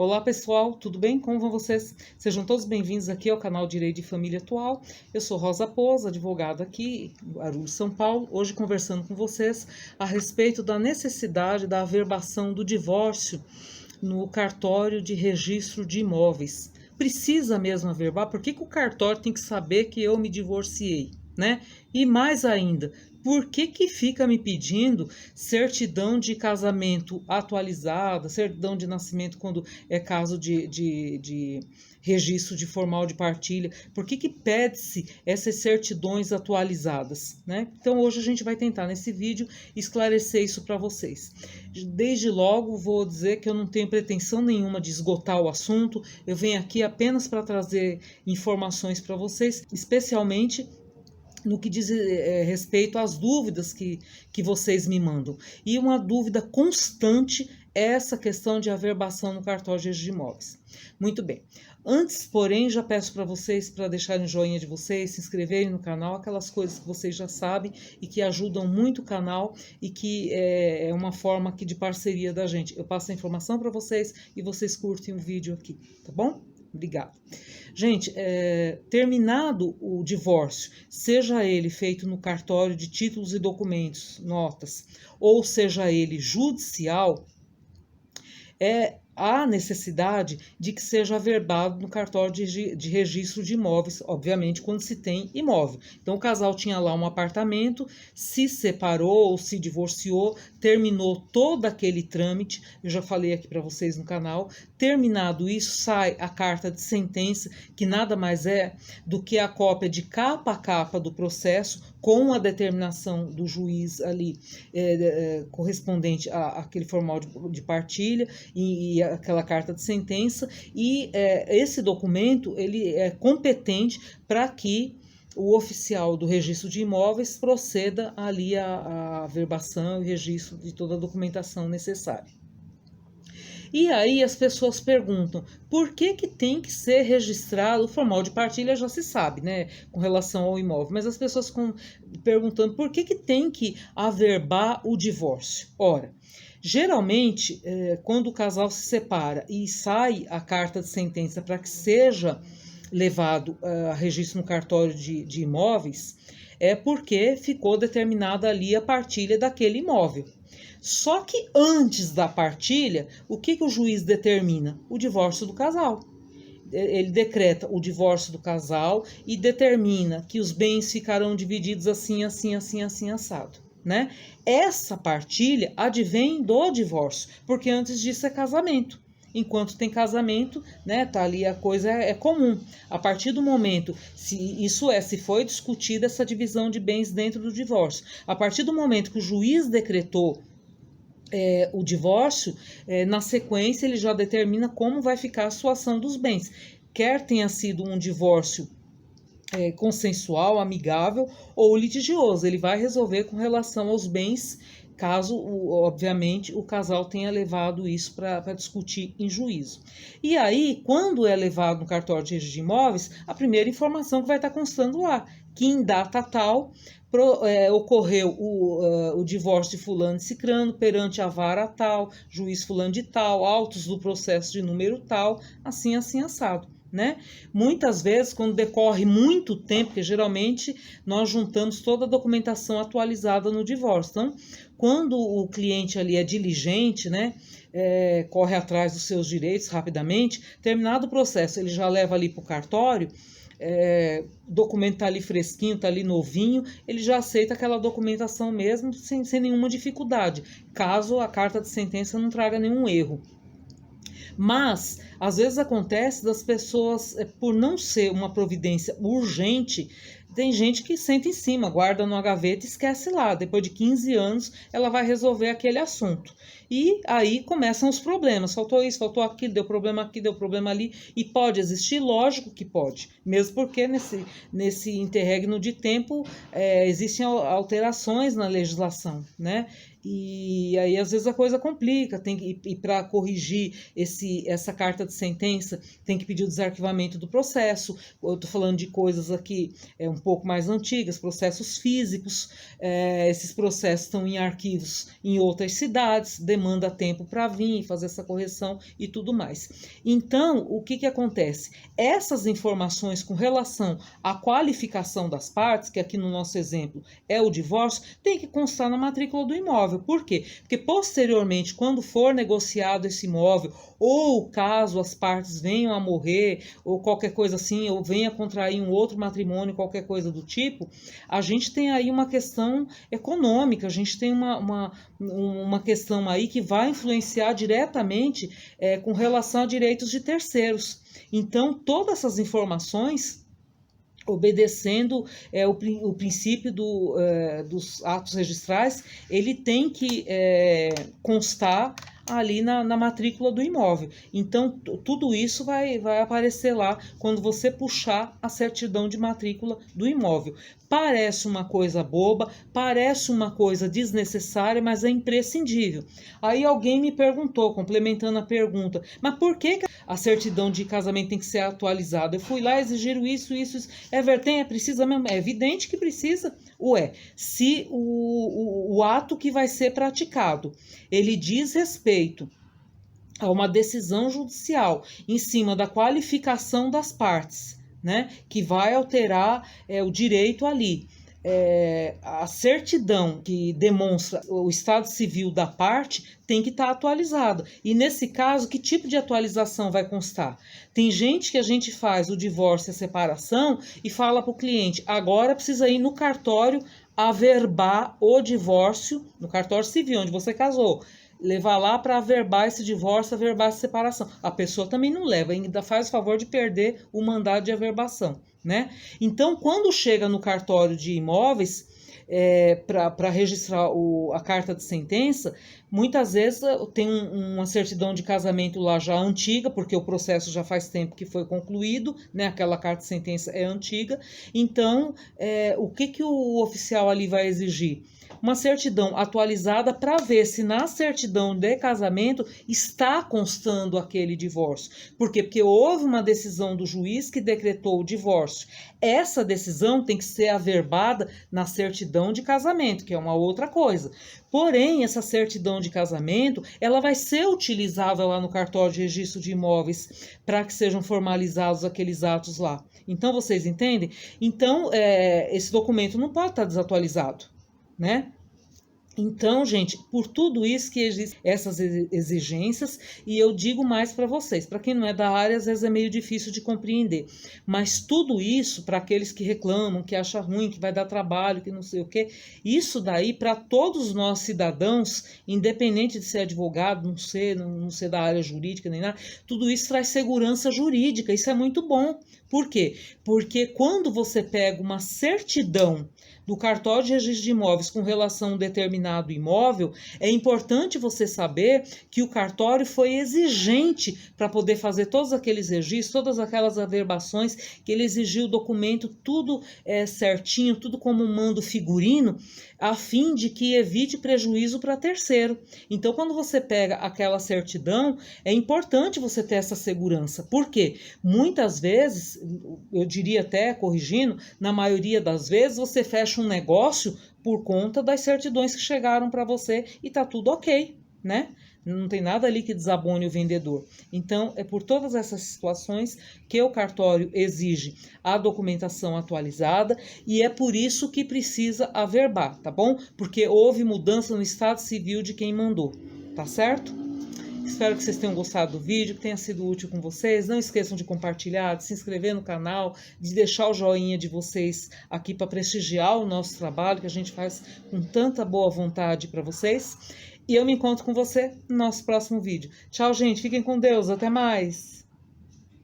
Olá pessoal, tudo bem? Como vão vocês? Sejam todos bem-vindos aqui ao canal Direito de Família Atual. Eu sou Rosa Pousa, advogada aqui em Guarulhos, São Paulo, hoje conversando com vocês a respeito da necessidade da averbação do divórcio no cartório de registro de imóveis. Precisa mesmo averbar? Por que o cartório tem que saber que eu me divorciei, né? E mais ainda, por que fica me pedindo certidão de casamento atualizada, certidão de nascimento quando é caso de registro de formal de partilha? Por que pede-se essas certidões atualizadas, né? Então hoje a gente vai tentar nesse vídeo esclarecer isso para vocês. Desde logo vou dizer que eu não tenho pretensão nenhuma de esgotar o assunto, eu venho aqui apenas para trazer informações para vocês, especialmente no que diz respeito às dúvidas que vocês me mandam. E uma dúvida constante é essa questão de averbação no cartório de registro de imóveis. Muito bem. Antes, porém, já peço para vocês para deixarem o joinha de vocês, se inscreverem no canal, aquelas coisas que vocês já sabem e que ajudam muito o canal e que é uma forma aqui de parceria da gente. Eu passo a informação para vocês e vocês curtem o vídeo aqui, tá bom? Obrigada. Gente, terminado o divórcio, seja ele feito no cartório de títulos e documentos, notas, ou seja ele judicial, há necessidade de que seja averbado no cartório de registro de imóveis, obviamente, quando se tem imóvel. Então, o casal tinha lá um apartamento, se separou ou se divorciou, terminou todo aquele trâmite, eu já falei aqui para vocês no canal. Terminado isso, sai a carta de sentença, que nada mais é do que a cópia de capa a capa do processo, com a determinação do juiz ali, correspondente àquele formal de partilha e aquela carta de sentença, e esse documento ele é competente para que o oficial do registro de imóveis proceda ali à averbação e registro de toda a documentação necessária. E aí as pessoas perguntam, por que tem que ser registrado? O formal de partilha já se sabe, né, com relação ao imóvel, mas as pessoas ficam perguntando por que tem que averbar o divórcio. Ora, geralmente, quando o casal se separa e sai a carta de sentença para que seja levado a registro no cartório de imóveis, é porque ficou determinada ali a partilha daquele imóvel. Só que antes da partilha, o que o juiz determina? O divórcio do casal. Ele decreta o divórcio do casal e determina que os bens ficarão divididos assim, assim, assim, assim, assado, né? Essa partilha advém do divórcio, porque antes disso é casamento. Enquanto tem casamento, né, tá ali a coisa é comum. A partir do momento, se foi discutida essa divisão de bens dentro do divórcio, a partir do momento que o juiz decretou o divórcio, na sequência ele já determina como vai ficar a suação dos bens. Quer tenha sido um divórcio consensual, amigável ou litigioso, ele vai resolver com relação aos bens, caso, obviamente, o casal tenha levado isso para discutir em juízo. E aí, quando é levado no cartório de registro de imóveis, a primeira informação que vai estar constando lá, que em data tal ocorreu o divórcio de fulano e cicrano perante a vara tal, juiz fulano de tal, autos do processo de número tal, assim, assim, assado. Né? Muitas vezes, quando decorre muito tempo, porque geralmente nós juntamos toda a documentação atualizada no divórcio. Então, quando o cliente ali é diligente, né, corre atrás dos seus direitos rapidamente, terminado o processo, ele já leva ali para o cartório, documento tá ali fresquinho, tá ali novinho, ele já aceita aquela documentação mesmo sem nenhuma dificuldade, caso a carta de sentença não traga nenhum erro. Mas, às vezes acontece das pessoas, por não ser uma providência urgente, tem gente que senta em cima, guarda numa gaveta e esquece lá. Depois de 15 anos, ela vai resolver aquele assunto. E aí começam os problemas. Faltou isso, faltou aquilo, deu problema aqui, deu problema ali. E pode existir? Lógico que pode. Mesmo porque nesse interregno de tempo existem alterações na legislação, né? E aí, às vezes, a coisa complica, e para corrigir essa carta de sentença, tem que pedir o desarquivamento do processo. Eu estou falando de coisas aqui, um pouco mais antigas, processos físicos, esses processos estão em arquivos em outras cidades, demanda tempo para vir fazer essa correção e tudo mais. Então, o que acontece? Essas informações com relação à qualificação das partes, que aqui no nosso exemplo é o divórcio, tem que constar na matrícula do imóvel. Por quê? Porque posteriormente, quando for negociado esse imóvel, ou caso as partes venham a morrer, ou qualquer coisa assim, ou venha contrair um outro matrimônio, qualquer coisa do tipo, a gente tem aí uma questão econômica, a gente tem uma questão aí que vai influenciar diretamente com relação a direitos de terceiros. Então, todas essas informações, obedecendo o princípio dos atos registrais, ele tem que constar ali na matrícula do imóvel. Então, tudo isso vai aparecer lá quando você puxar a certidão de matrícula do imóvel. Parece uma coisa boba, parece uma coisa desnecessária, mas é imprescindível. Aí alguém me perguntou, complementando a pergunta, mas por que a certidão de casamento tem que ser atualizada? Eu fui lá, exigiram isso. Precisa mesmo? É evidente que precisa. Se o ato que vai ser praticado, ele diz respeito a uma decisão judicial em cima da qualificação das partes, né, que vai alterar o direito ali. A certidão que demonstra o estado civil da parte tem que estar atualizada. E nesse caso, que tipo de atualização vai constar? Tem gente que a gente faz o divórcio e a separação e fala para o cliente, agora precisa ir no cartório averbar o divórcio, no cartório civil, onde você casou, levar lá para averbar esse divórcio, averbar essa separação. A pessoa também não leva, ainda faz o favor de perder o mandado de averbação, né? Então, quando chega no cartório de imóveis, para registrar a carta de sentença, muitas vezes tem uma certidão de casamento lá já antiga, porque o processo já faz tempo que foi concluído, né? Aquela carta de sentença é antiga. Então, o que o oficial ali vai exigir? Uma certidão atualizada para ver se na certidão de casamento está constando aquele divórcio. Por quê? Porque houve uma decisão do juiz que decretou o divórcio. Essa decisão tem que ser averbada na certidão de casamento, que é uma outra coisa. Porém, essa certidão de casamento, ela vai ser utilizada lá no cartório de registro de imóveis para que sejam formalizados aqueles atos lá. Então, vocês entendem? Então, esse documento não pode estar desatualizado, né? Então, gente, por tudo isso que existem essas exigências, e eu digo mais para vocês, para quem não é da área, às vezes é meio difícil de compreender, mas tudo isso, para aqueles que reclamam, que acham ruim, que vai dar trabalho, que não sei o quê, isso daí, para todos nós cidadãos, independente de ser advogado, não ser da área jurídica nem nada, tudo isso traz segurança jurídica, isso é muito bom. Por quê? Porque quando você pega uma certidão do cartório de registro de imóveis com relação a um determinado imóvel, é importante você saber que o cartório foi exigente para poder fazer todos aqueles registros, todas aquelas averbações, que ele exigiu o documento tudo certinho, tudo como um mando figurino, a fim de que evite prejuízo para terceiro. Então, quando você pega aquela certidão, é importante você ter essa segurança. Por quê? Muitas vezes, eu diria até corrigindo, na maioria das vezes você fecha um negócio por conta das certidões que chegaram para você e tá tudo ok, né? Não tem nada ali que desabone o vendedor. Então, é por todas essas situações que o cartório exige a documentação atualizada e é por isso que precisa averbar, tá bom? Porque houve mudança no estado civil de quem mandou, tá certo? Espero que vocês tenham gostado do vídeo, que tenha sido útil com vocês. Não esqueçam de compartilhar, de se inscrever no canal, de deixar o joinha de vocês aqui para prestigiar o nosso trabalho, que a gente faz com tanta boa vontade para vocês. E eu me encontro com você no nosso próximo vídeo. Tchau, gente. Fiquem com Deus. Até mais.